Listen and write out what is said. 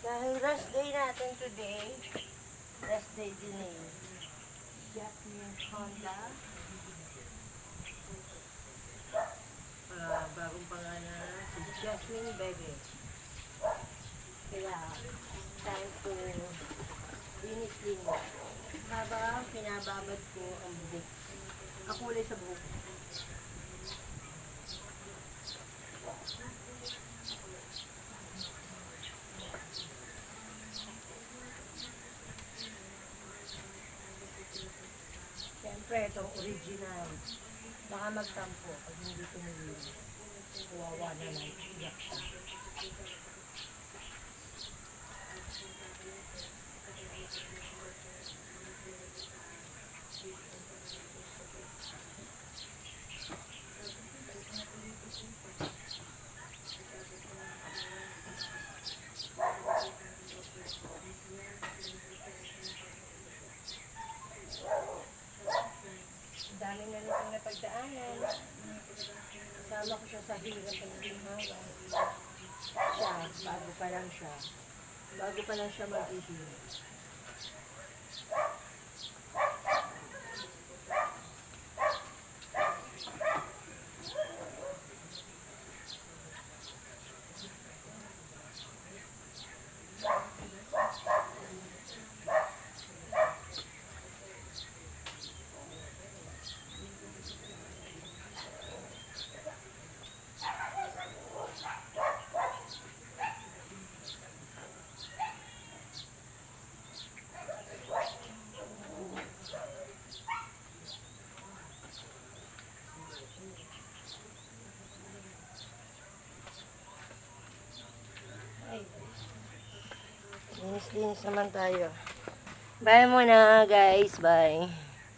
Dahil rest day natin today, rest day din eh. Jasmine Honda. Bagong pangalan si Jasmine Bebe. Kaya, time to linis-linis. Habang pinababad ko ang buhok. Kakulay sa buhok. Siyempre, itong original. Baka magtampo pag hindi tumulong. Kawawa na lang. Iyak siya. Dami na rin ang napagdaanan. Kasama ko siya sa hirap ng ginhawa. Siya, bago pa lang siya. Bago pa lang siya mag-ihirap. Linis-linis naman tayo. Bye muna guys. Bye.